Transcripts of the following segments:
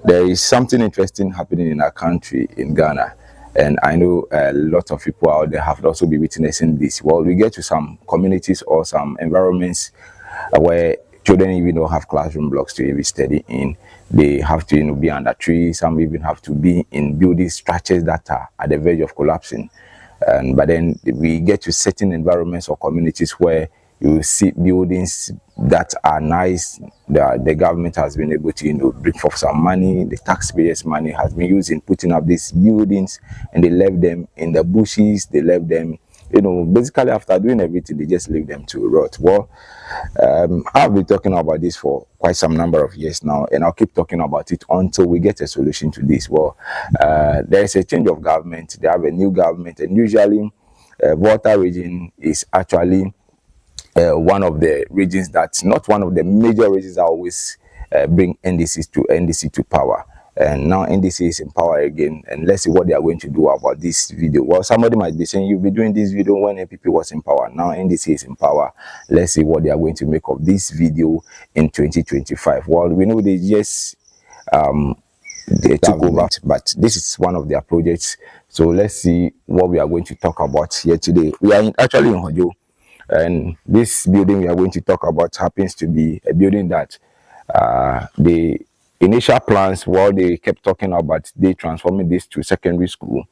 There is something interesting happening in our country, in Ghana, and I know a lot of people out there have also been witnessing this. Well, we get to some communities or some environments where children even don't have classroom blocks to even study in. They have to, be under trees. Some even have to be in building structures that are at the verge of collapsing. But then we get to certain environments or communities where you see buildings that are nice. The government has been able to, bring forth some money. The taxpayers' money has been used in putting up these buildings, and they left them in the bushes. They left them, basically after doing everything, they just leave them to rot. Well, I've been talking about this for quite some number of years now, and I'll keep talking about it until we get a solution to this. Well, there is a change of government. They have a new government, and usually, Volta Region is actually one of the regions that's not one of the major regions that always bring NDC to power. And now NDC is in power again, and let's see what they are going to do about this video. Well, somebody might be saying you'll be doing this video when NPP was in power. Now NDC is in power. Let's see what they are going to make of this video in 2025. Well, we know they took over, but this is one of their projects. So let's see what we are going to talk about here today. We are actually in Hodzo. And this building we are going to talk about happens to be a building that the initial plans, while they kept talking about they transforming this to secondary school.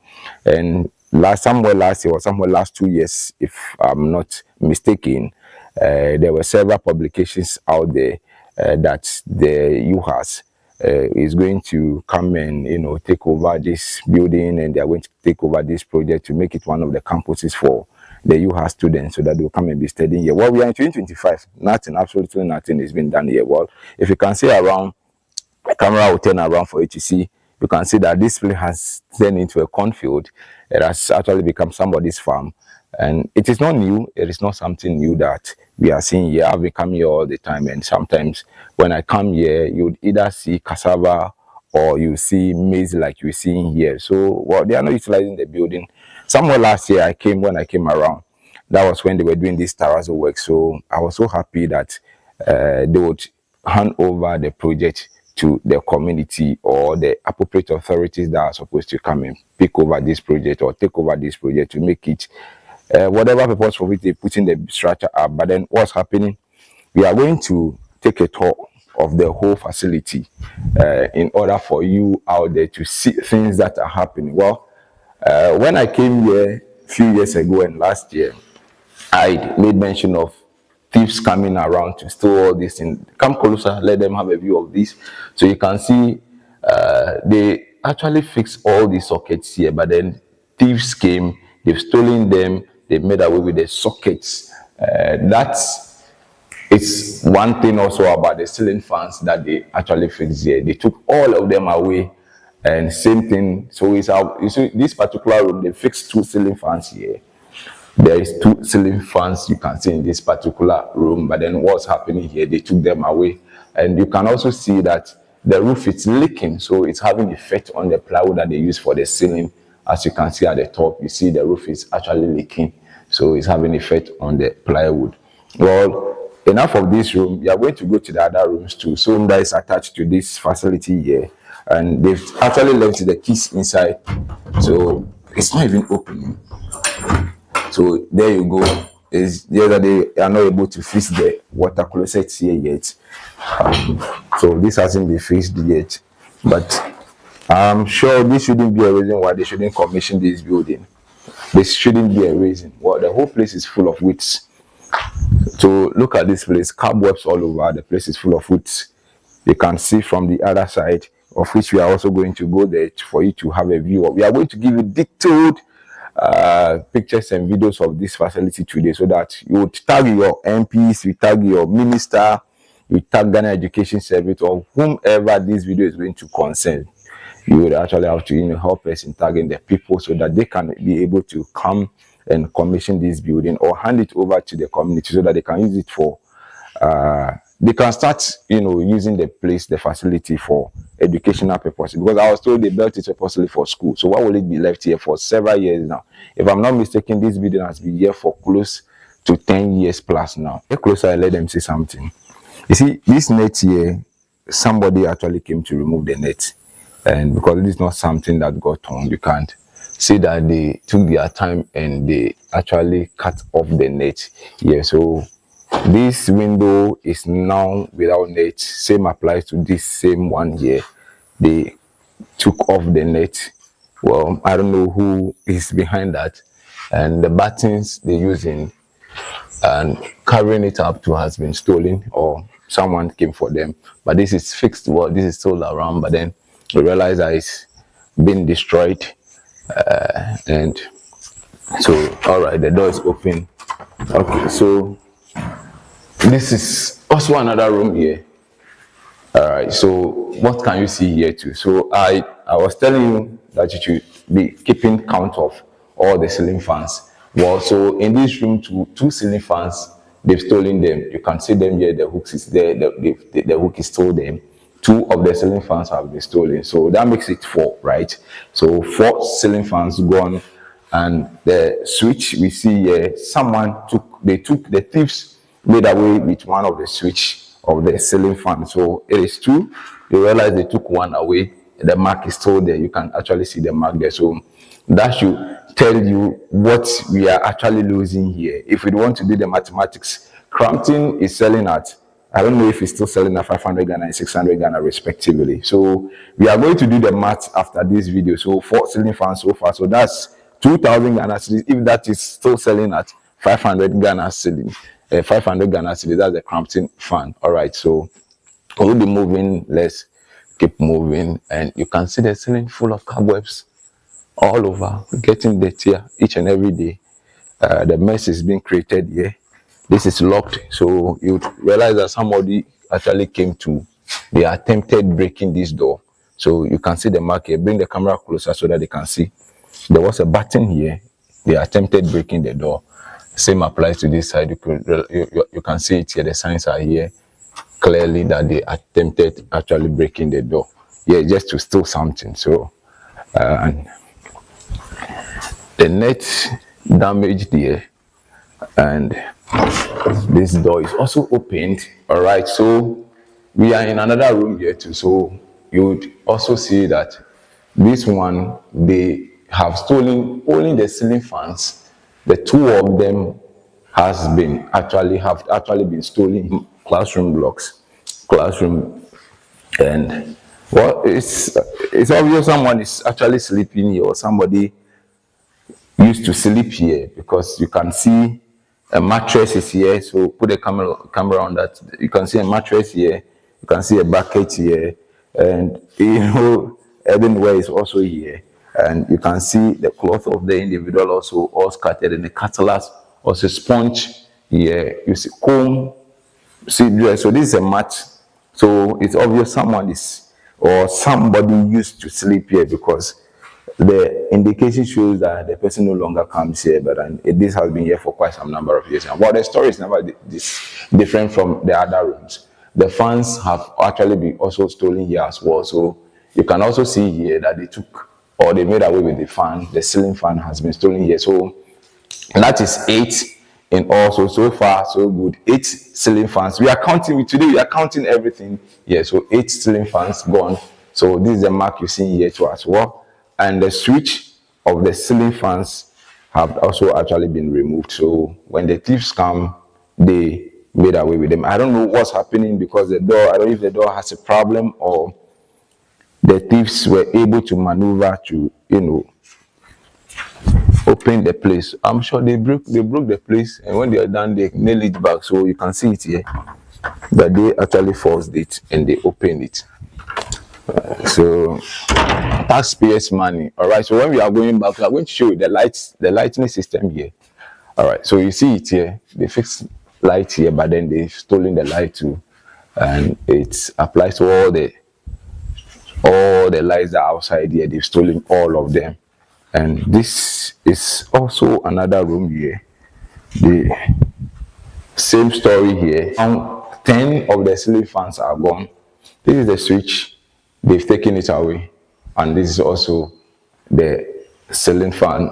And somewhere last year or somewhere last 2 years, if I'm not mistaken, there were several publications out there that the UHAS is going to come and take over this building, and they are going to take over this project to make it one of the campuses for the UHA students, so that they'll come and be studying here. Well, we are in 2025. Nothing, absolutely nothing is being done here. Well, if you can see around, the camera will turn around for you to see. You can see that this place has turned into a cornfield. It has actually become somebody's farm. And it is not new. It is not something new that we are seeing here. I've been coming here all the time. And sometimes when I come here, you'd either see cassava or you see maize like you're seeing here. So, well, they are not utilizing the building. Somewhere last year, when I came around, that was when they were doing this terrazzo work. So I was so happy that they would hand over the project to the community or the appropriate authorities that are supposed to come and pick over this project or take over this project to make it whatever purpose for which they put in the structure up. But then what's happening? We are going to take a tour of the whole facility in order for you out there to see things that are happening. Well, when I came here a few years ago and last year, I made mention of thieves coming around to steal all this things. Come closer, let them have a view of this. So you can see they actually fixed all the sockets here, but then thieves came, they've stolen them, they've made away with the sockets. It's one thing also about the ceiling fans that they actually fixed here. They took all of them away, and same thing. So you see this particular room, they fixed 2 ceiling fans here. There is 2 ceiling fans you can see in this particular room, but then what's happening here, they took them away. And you can also see that the roof is leaking, so it's having effect on the plywood that they use for the ceiling. As you can see at the top, you see the roof is actually leaking, so it's having effect on the plywood. Well, enough of this room. We are going to go to the other rooms too. So that is attached to this facility here, and they've actually left the keys inside, so it's not even opening. So there you go. Is the other day they are not able to fix the water closet here yet. So this hasn't been fixed yet. But I'm sure this shouldn't be a reason why they shouldn't commission this building. This shouldn't be a reason. Well, the whole place is full of weeds. So look at this place, cobwebs all over. The place is full of weeds. You can see from the other side, of which we are also going to go there for you to have a view of. We are going to give you detailed pictures and videos of this facility today, so that you would tag your MPs, you tag your minister, you tag Ghana Education Service, or whomever this video is going to concern. You would actually have to help us in tagging the people so that they can be able to come and commission this building or hand it over to the community so that they can use it for they can start using the place, the facility, for educational purposes. Because I was told they built it purposely for school. So why will it be left here for several years now? If I'm not mistaken, this building has been here for close to 10 years plus now. Get closer and let them see something. You see, this net here, somebody actually came to remove the net, and because it is not something that got torn, you can't see that they took their time and they actually cut off the net. Yeah, so this window is now without net. Same applies to this same one here. They took off the net. Well, I don't know who is behind that, and the buttons they're using and carrying it up to has been stolen, or someone came for them. But this is fixed. Well, this is still around, but then we realize that it's been destroyed. And so, all right, the door is open. Okay, so this is also another room here. All right, so what can you see here too? So I was telling you that you should be keeping count of all the ceiling fans. Well, so in this room, two ceiling fans, they've stolen them. You can see them here. The hooks is there. The hook is still there. Two of the ceiling fans have been stolen, so that makes it four, right? So four ceiling fans gone, and the switch we see here, the thieves made away with one of the switch of the ceiling fan. So it is two. They realized they took one away. The mark is still there. You can actually see the mark there. So that should tell you what we are actually losing here. If we want to do the mathematics, Crampton is selling at, I don't know if it's still selling at 500 Ghana and 600 Ghana respectively. So we are going to do the math after this video. So 4 ceiling fans so far. So that's 2,000 Ghana cedis. If that is still selling at 500 Ghana cedis, 500 Ghana cedis, that's the Crampton fan. All right. So we'll be moving. Let's keep moving. And you can see the ceiling full of cobwebs all over, getting dirtier each and every day. The mess is being created here. This is locked, so you realize that somebody actually came to, they attempted breaking this door. So you can see the mark here. Bring the camera closer so that they can see. There was a button here. They attempted breaking the door. Same applies to this side. You can see it here. The signs are here clearly that they attempted actually breaking the door. Yeah, just to steal something. So and the net damaged here, and this door is also opened. All right, so we are in another room here too. So you would also see that this one, they have stolen only the ceiling fans. The two of them have actually been stolen. Classroom blocks, and well, it's obvious someone is actually sleeping here, or somebody used to sleep here, because you can see a mattress is here. So put the camera on that. You can see a mattress here. You can see a bucket here, and everywhere is also here. And you can see the cloth of the individual also all scattered, and the cutlass, also sponge here. You see comb. See, so this is a mat. So it's obvious someone is, or somebody used to sleep here, because the indication shows that the person no longer comes here, but this has been here for quite some number of years now. Well, the story is never this different from the other rooms. The fans have actually been also stolen here as well. So you can also see here that they took, or they made away with the fan. The ceiling fan has been stolen here. So that is 8 in all. So far so good. 8 ceiling fans. We are counting today. We are counting everything. Yeah. So 8 ceiling fans gone. So this is the mark you see here too as well. And the switch of the ceiling fans have also actually been removed. So when the thieves come, they made away with them. I don't know what's happening, because the door, I don't know if the door has a problem, or the thieves were able to maneuver to, open the place. I'm sure they broke the place, and when they are done, they nail it back. So you can see it here that they actually forced it and they opened it. So taxpayers' money. All right, so when we are going back, we are going to show you the lighting system here. All right, so you see it here. They fixed light here, but then they've stolen the light too, and it applies to all the lights that are outside here. They've stolen all of them. And this is also another room here. The same story here. 10 of the ceiling fans are gone. This is the switch. They've taken it away. And this is also the ceiling fan,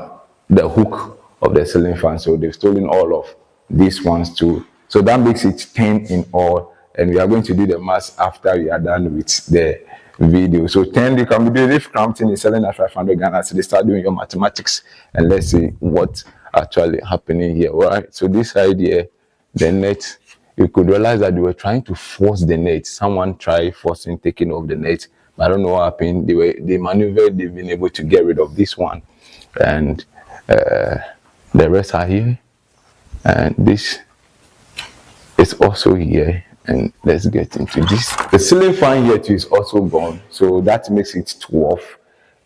the hook of the ceiling fan. So they've stolen all of these ones too. So that makes it 10 in all. and we are going to do the maths after we are done with the video. So 10, you can be doing if something is selling at 500 Ghana, so they start doing your mathematics, and let's see what actually happening here. All right, so this side here, the net, you could realize that they were trying to force the net. Someone tried forcing taking off the net, but I don't know what happened. They maneuvered, they've been able to get rid of this one, and the rest are here, and this is also here. And let's get into this. The ceiling fan here too is also gone, so that makes it 12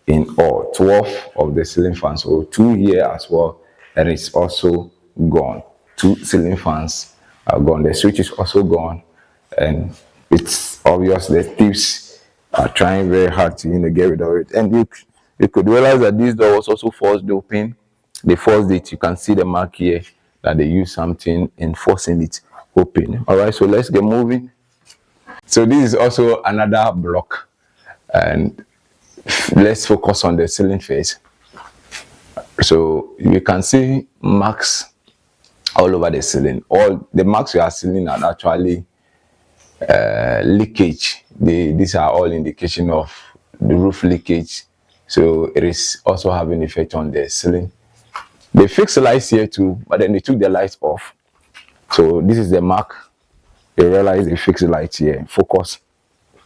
in all. 12 of the ceiling fans, so 2 here as well, and it's also gone. 2 ceiling fans are gone. The switch is also gone, and it's obvious the thieves are trying very hard to get rid of it. And you could realize that this door was also forced open. They forced it. You can see the mark here that they use something in forcing it open. All right, so let's get moving. So this is also another block, and let's focus on the ceiling face. So you can see marks all over the ceiling. All the marks you are seeing are actually leakage. These are all indication of the roof leakage, so it is also having effect on the ceiling. They fixed the lights here too, but then they took the lights off. So this is the mark. They realize they fixed the lights here. Focus.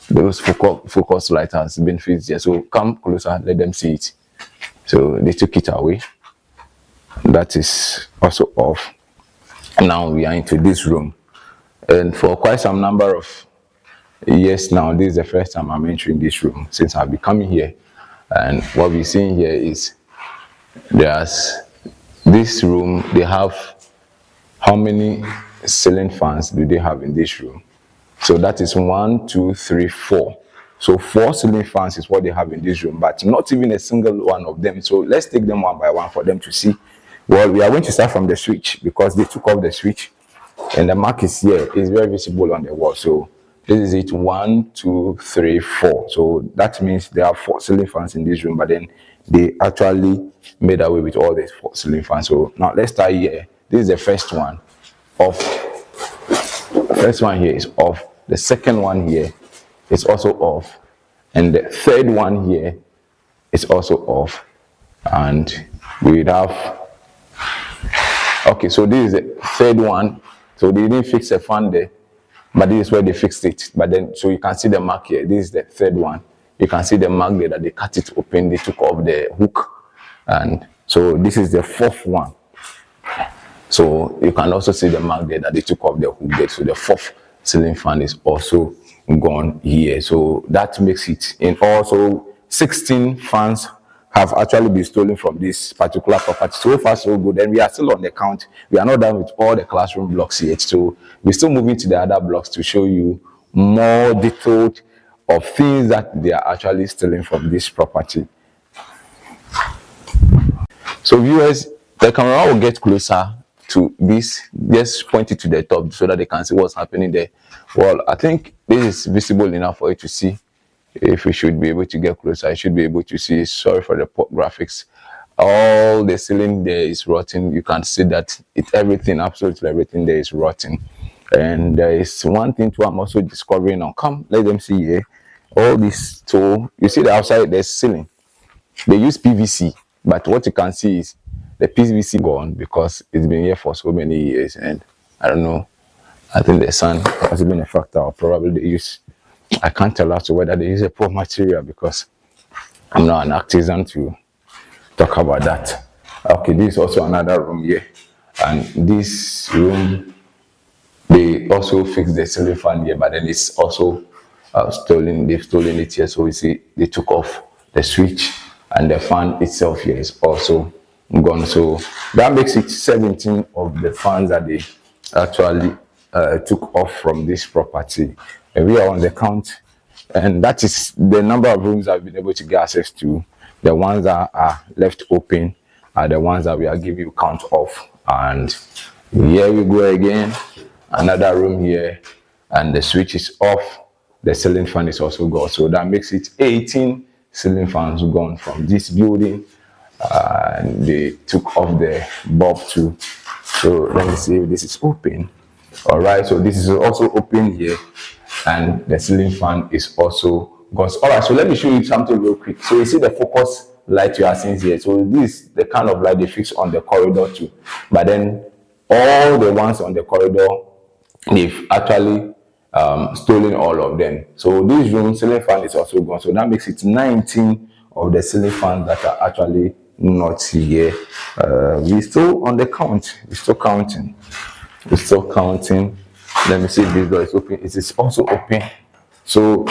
Those focus light has been fixed here. So come closer, let them see it. So they took it away. That is also off. Now we are into this room. And for quite some number of years now, this is the first time I'm entering this room since I've been coming here. And what we're seeing here is there's this room. They have, how many ceiling fans do they have in this room? So that is 1, 2, 3, 4. So 4 ceiling fans is what they have in this room, but not even a single one of them. So let's take them one by one for them to see. Well, we are going to start from the switch because they took off the switch, and the mark is here. It's very visible on the wall. So this is it, 1, 2, 3, 4. So that means there are 4 ceiling fans in this room, but then they actually made away with all the 4 ceiling fans. So now let's start here. This is the first one off. The first one here is off. The second one here is also off, and the third one here is also off. And we have, okay, so this is the third one. So they didn't fix the fan there, but this is where they fixed it. But then, so you can see the mark here. This is the third one. You can see the mark there that they cut it open. They took off the hook, and so this is the fourth one. So you can also see the mark there that they took off the hook there. So the fourth ceiling fan is also gone here. So that makes it in also 16 fans have actually been stolen from this particular property. So far so good, and we are still on the count. We are not done with all the classroom blocks yet, so we're still moving to the other blocks to show you more detailed of things that they are actually stealing from this property. So viewers, the camera will get closer to this. Just point it to the top so that they can see what's happening there. Well, I think this is visible enough for you to see. If we should be able to get closer, I should be able to see. Sorry for the poor graphics. All the ceiling there is rotten. You can see that everything, absolutely everything there is rotten. And there is one thing too I'm also discovering now. Come, let them see here. All this, so you see the outside there's ceiling. They use PVC, but what you can see is the PVC gone because it's been here for so many years, and I don't know. I think the sun has been a factor, or probably they use, I can't tell also whether they use a poor material because I'm not an artisan to talk about that. Okay, this is also another room here, and this room they also fixed the ceiling fan here, but then it's also stolen. They've stolen it here, so you see they took off the switch, and the fan itself here is also gone. So that makes it 17 of the fans that they actually took off from this property. And we are on the count, and that is the number of rooms I've been able to get access to. The ones that are left open are the ones that we are giving you count of. And here we go again, another room here, and the switch is off. The ceiling fan is also gone, so that makes it 18 ceiling fans gone from this building. And they took off the bulb too. So let me see if this is open. All right, so this is also open here, and the ceiling fan is also gone. All right, so let me show you something real quick. So you see the focus light you are seeing here. So this is the kind of light they fix on the corridor too, but then all the ones on the corridor, they've actually stolen all of them. So this room ceiling fan is also gone. So that makes it 19 of the ceiling fans that are actually not here. We're still on the count. We're still counting. We're still counting. Let me see if this door is open. It is also open. So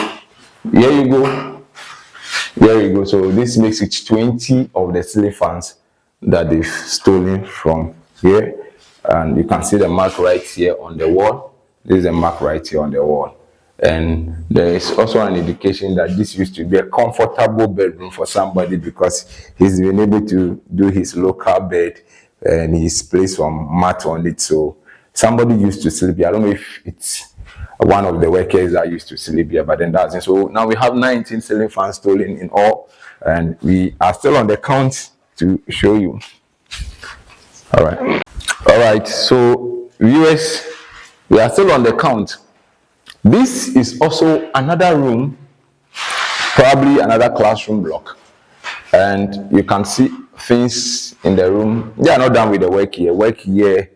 here you go. There you go. So this makes it 20 of the ceiling fans that they've stolen from here. And you can see the mark right here on the wall. This is a mark right here on the wall. And there is also an indication that this used to be a comfortable bedroom for somebody, because he's been able to do his local bed and he's placed some mat on it. So somebody used to sleep here. I don't know if it's one of the workers that used to sleep here, but then that's it. So now we have 19 ceiling fans stolen in all, and we are still on the count to show you. All right, so viewers, we are still on the count. This is also another room, probably another classroom block, and you can see things in the room. They are not done with the work here.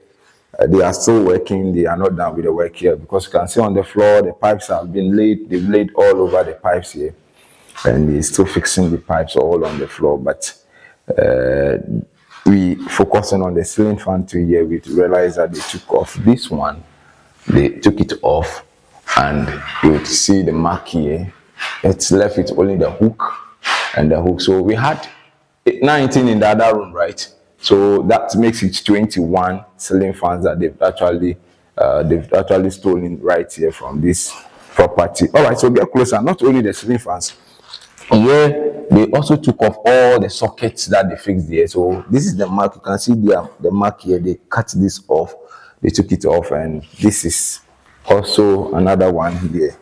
They are still working. They are not done with the work here, because you can see on the floor the pipes have been laid. They've laid all over the pipes here, and they're still fixing the pipes all on the floor. But we focusing on the ceiling fan to here, we realize that they took off this one. They took it off, and you would see the mark here. It's left with only the hook and the hook. So we had 19 in the other room, right? So that makes it 21 ceiling fans that they've actually stolen right here from this property. All right, so get closer. Not only the ceiling fans, here they also took off all the sockets that they fixed there. So this is the mark. You can see the mark here. They cut this off. They took it off, and this is also another one here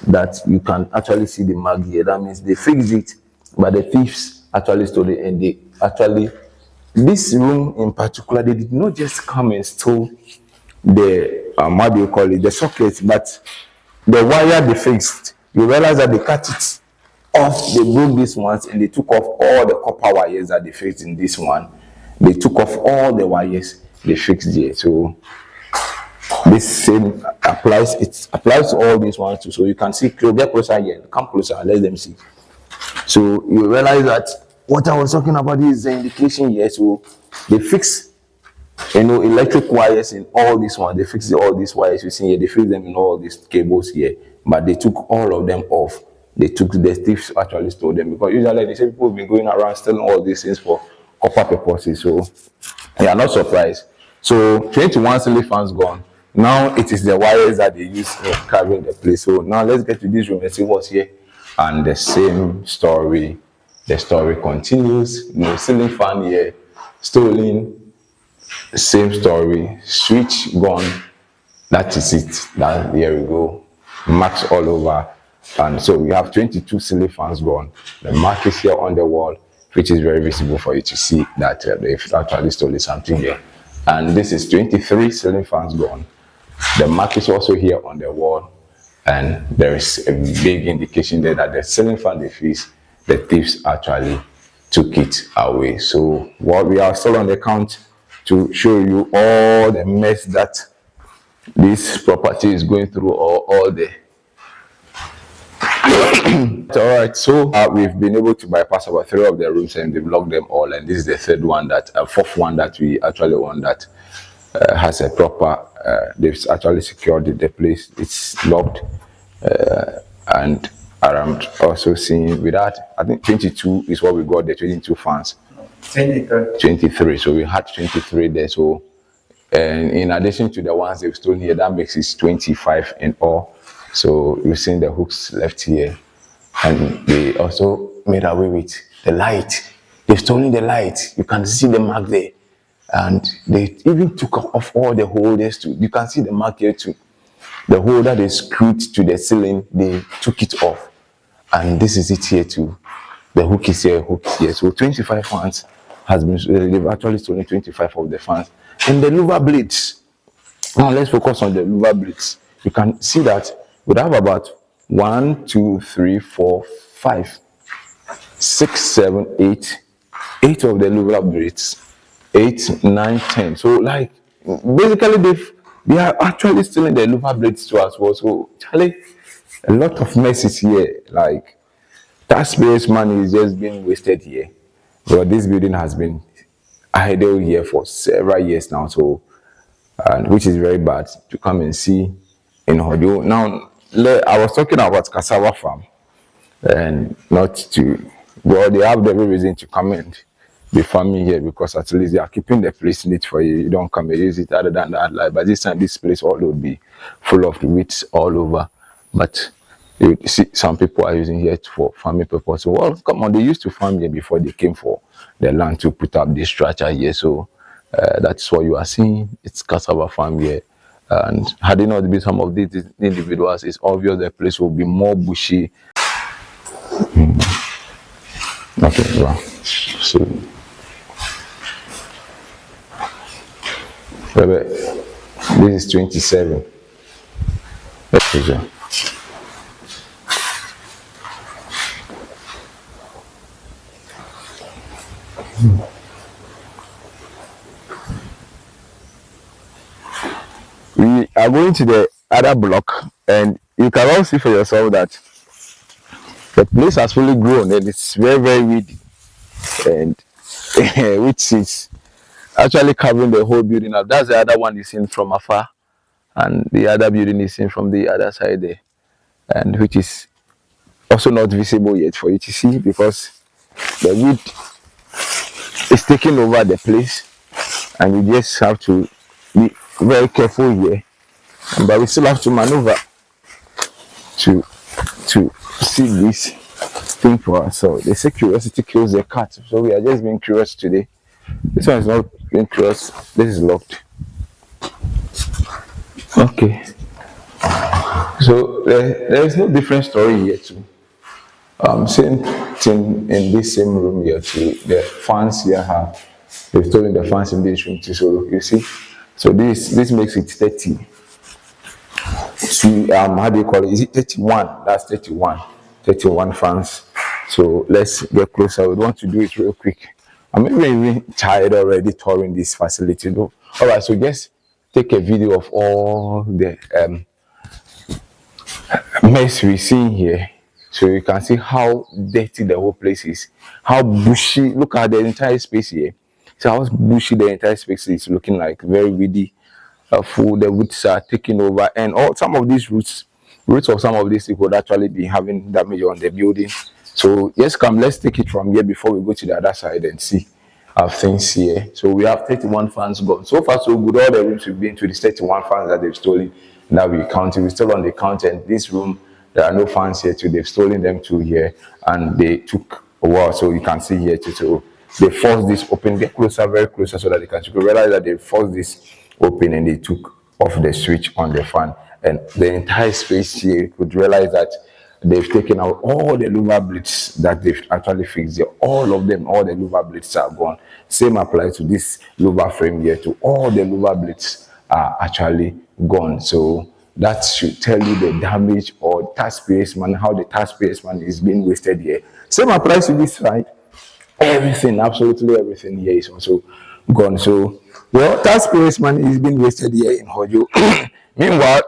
that you can actually see the mark here. That means they fixed it, but the thieves actually stole it, and they actually, this room in particular, they did not just come and steal the what do you call it, the sockets, but the wire they fixed. You realize that they cut it off, they broke these ones, and they took off all the copper wires that they fixed in this one. They took off all the wires they fixed here. So this same applies, it applies to all these ones too. So you can see, get closer here, come closer, let them see. So you realize that what I was talking about is the indication here. So they fix, electric wires in all these ones. They fix all these wires you see here. They fix them in all these cables here, but they took all of them off. They took, the thieves actually stole them, because usually they say people have been going around stealing all these things for copper purposes. So they are not surprised. So 21 ceiling fans gone. Now it is the wires that they use in carrying the place. So now let's get to this room and see what's here. And the same story. The story continues. No ceiling fan here, stolen. Same story. Switch gone. That is it. That, here we go. Marks all over. And so we have 22 ceiling fans gone. The mark is here on the wall, which is very visible for you to see that they've actually stolen something here. And this is 23 ceiling fans gone. The mark is also here on the wall, and there is a big indication there that the ceiling fan they fixed, the thieves actually took it away. So what we are still on the count to show you all the mess that this property is going through, or all the all right, so we've been able to bypass about 3 of the rooms, and they've locked them all, and this is the third one, that fourth one that we actually want, that has a proper they've actually secured the place. It's locked, and I'm also seeing with that, I think 22 is what we got, the 22 fans. 23. So we had 23 there. So, and in addition to the ones they've stolen here, that makes it 25 in all. So you've seen the hooks left here, and they also made away with the light. They've stolen the light. You can see the mark there, and they even took off all the holders too. You can see the mark here too. The holder they screwed to the ceiling, they took it off, and this is it here too. The hook is here, hook is here. So 25 fans has been. They've actually stolen 25 of the fans, and the louvre blades. Now let's focus on the louvre bricks. You can see that we have about 8 of the louvre bricks, 8, 9, 10. So like basically they are actually stealing the louvre bricks too as well. So Charlie, a lot of mess is here. Like taxpayers' money is just being wasted here. But this building has been idle here for several years now. So and which is very bad to come and see in Hodzo. Now, I was talking about cassava farm, and not to, well, they have every reason to come and be farming here because at least they are keeping the place neat for you. You don't come and use it other than that. Like, but this time, this place all will be full of weeds all over. But you see, some people are using here for farming purposes. Well, come on, they used to farm here before they came for the land to put up this structure here. So that's what you are seeing. It's cassava farm here. And had it not been some of these individuals, it's obvious the place will be more bushy. Okay, wow. So, this is 27. Okay. We are going to the other block, and you can all see for yourself that the place has fully grown and it's very, very weedy, and which is actually covering the whole building up. That's the other one you seen from afar, and the other building is seen from the other side there, and which is also not visible yet for you to see because the wood is taking over the place, and you just have to be very careful here. But we still have to maneuver to see this thing for us. So they say curiosity kills the cat. So we are just being curious today. This one is not being curious. This is locked. Okay. So there is no different story here too. Same thing in this same room here too. The fans here they've stolen the fans in this room too. So you see, so this makes it 30. To how do you call it? Is it 31? That's 31. 31 fans. So let's get closer. We want to do it real quick. I'm even tired already touring this facility though. All right, so just take a video of all the mess we see here, so you can see how dirty the whole place is, how bushy. Look at the entire space here. So how bushy the entire space is looking like, very weedy. Full, the roots are taking over, and all some of these roots of some of these people would actually be having damage on the building. So yes, come, let's take it from here before we go to the other side and see how things here. So we have 31 fans gone. So far so good. All the rooms we've been to, the 31 fans that they've stolen. Now we counting. We're still on the count, and this room there are no fans here too. They've stolen them too here, and they took a while. So you can see here too. So they forced this open. Get closer, very closer, so that they can. You can realize that they forced this open and they took off the switch on the fan, and the entire space here, you could realize that they've taken out all the louvre blades that they've actually fixed here. All of them, all the louvre blades are gone. Same applies to this louvre frame here too. All the louvre blades are actually gone. So that should tell you the damage or taxpayers' money, how the taxpayers' money is being wasted here. Same applies to this side. Everything, absolutely everything here is also gone. So, well, taxpayers' money is being wasted here in Hodzo. Meanwhile,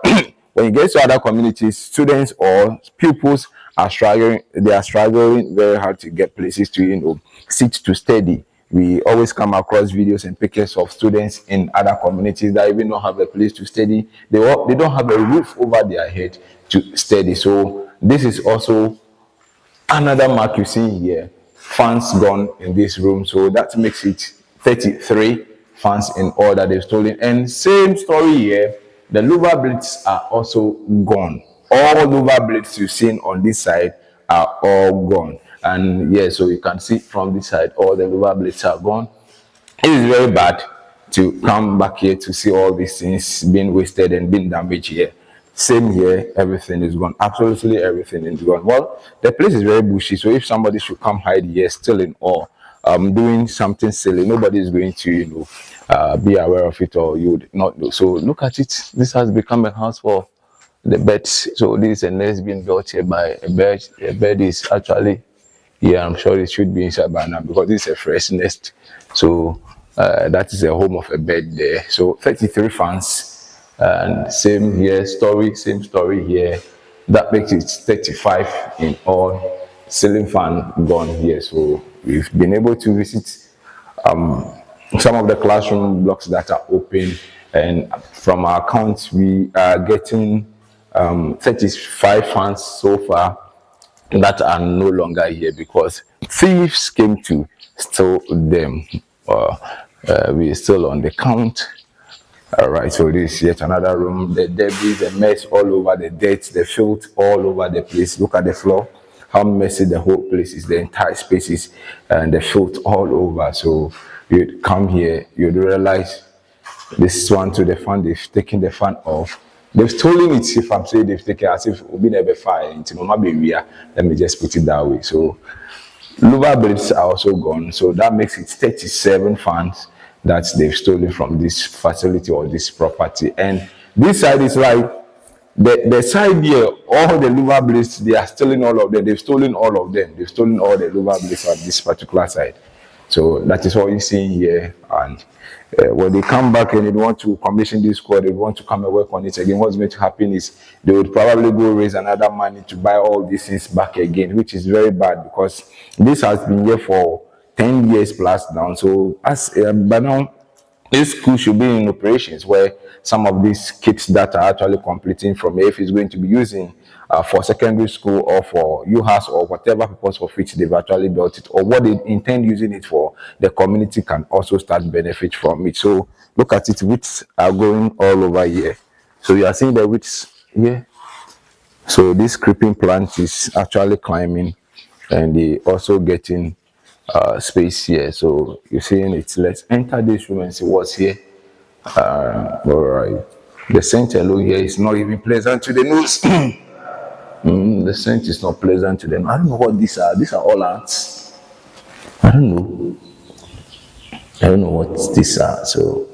when you get to other communities, students or pupils are struggling. They are struggling very hard to get places to, sit to study. We always come across videos and pictures of students in other communities that even don't have a place to study. They don't have a roof over their head to study. So this is also another mark you see here. Fans gone in this room, so that makes it 33 fans in all that they've stolen. And same story here, the louvre blades are also gone. All louvre blades you've seen on this side are all gone. And yeah, so you can see from this side, all the louvre blades are gone. It is very bad to come back here to see all these things being wasted and being damaged here. Same here, everything is gone. Absolutely everything is gone. Well, the place is very bushy, so if somebody should come hide here, still in awe, doing something silly, nobody is going to, be aware of it, or you would not know. So look at it. This has become a house for the birds. So this is a nest being built here by a bird. A bird is actually, yeah, I'm sure it should be inside by now because this is a fresh nest. So that is a home of a bird there. So 33 fans, and same here, same story here. That makes it 35 in all. Ceiling fan gone here. So we've been able to visit some of the classroom blocks that are open, and from our accounts we are getting 35 fans so far that are no longer here because thieves came to steal them. We are still on the count. All right, so this is yet another room. The debris, the mess all over, the dirt, the filth all over the place. Look at the floor, how messy the whole place is, the entire spaces, and the filth all over. So you'd come here, you'd realize this one to the fan, they've taken the fan off. They've stolen it. If I'm saying they've taken it, as if we'll be never fire into Mama Beria. Let me just put it that way. So louvre blades are also gone. So that makes it 37 fans that they've stolen from this facility or this property. And this side is like the side here, all the louvre blades, they are stealing all of them. They've stolen all of them. They've stolen all the louvre blades on this particular side. So that is what you're seeing here. And when they come back and they want to commission this squad, they want to come and work on it again, what's going to happen is they would probably go raise another money to buy all these things back again, which is very bad because this has been here for 10 years plus now. So as by now, this school should be in operations where some of these kits that are actually completing from AF is going to be using for secondary school or for UHAS or whatever purpose for which they've actually built it, or what they intend using it for, the community can also start benefit from it. So look at it, weeds are going all over here. So you are seeing the weeds here. So this creeping plant is actually climbing, and they also getting space here. So you're seeing it. Let's enter this room and see what's here. All right. The scent alone here is not even pleasant to the nose. The scent is not pleasant to them. I don't know what these are. These are all ants. I don't know. I don't know what these are. So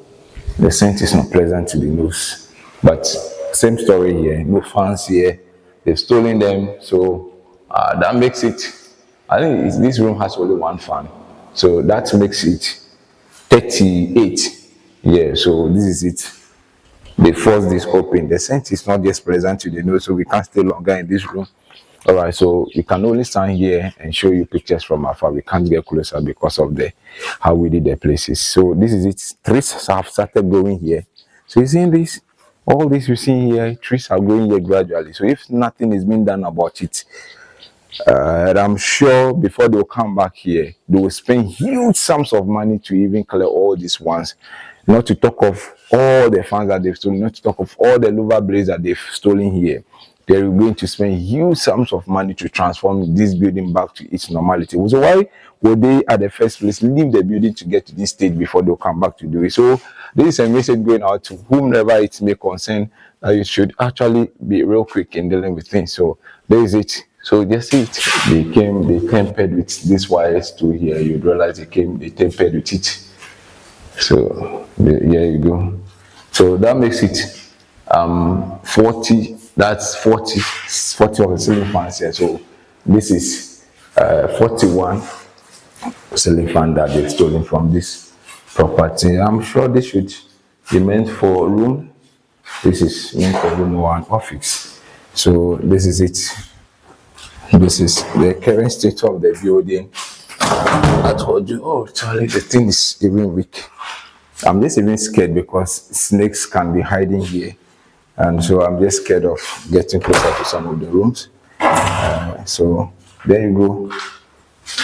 the scent is not pleasant to the nose. But same story here. No fans here. They've stolen them. So that makes it. I think this room has only one fan. So that makes it 38. Yeah. So this is it. They force this open. The scent is not just present to the nose, so we can't stay longer in this room. All right, so we can only stand here and show you pictures from afar. We can't get closer because of the how we did the places. So this is it. Trees have started growing here. So you see this? All this you see here, trees are growing here gradually. So if nothing is being done about it, and I'm sure before they'll come back here, they will spend huge sums of money to even clear all these ones. Not to talk of all the fans that they've stolen, not to talk of all the louvre blades that they've stolen here. They're going to spend huge sums of money to transform this building back to its normality. So why would they at the first place leave the building to get to this stage before they'll come back to do it? So this is a message going out to whomever it may concern, that you should actually be real quick in dealing with things. So there is it. So just see it. They tempered with this wires too here. You'd realize they tempered with it. So here you go. So that makes it 40. That's 40 of the ceiling fans here. So this is 41 ceiling fan that they've stolen from this property. I'm sure this should be meant for room. This is meant for room or an office. So this is it. This is the current state of the building. I told you, oh Charlie, the thing is even weak. I'm just even scared because snakes can be hiding here, and so I'm just scared of getting closer to some of the rooms. So there you go.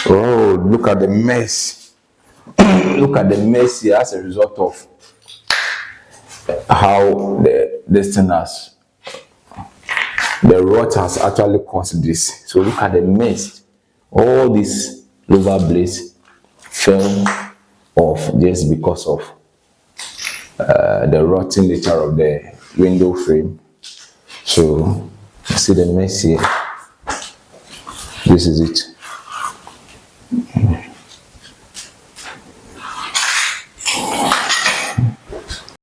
Oh, look at the mess. Look at the mess here as a result of how the rot has actually caused this. So look at the mess. All these louvre blades fell off just because of the rotten nature of the window frame. So you see the mess here. This is it.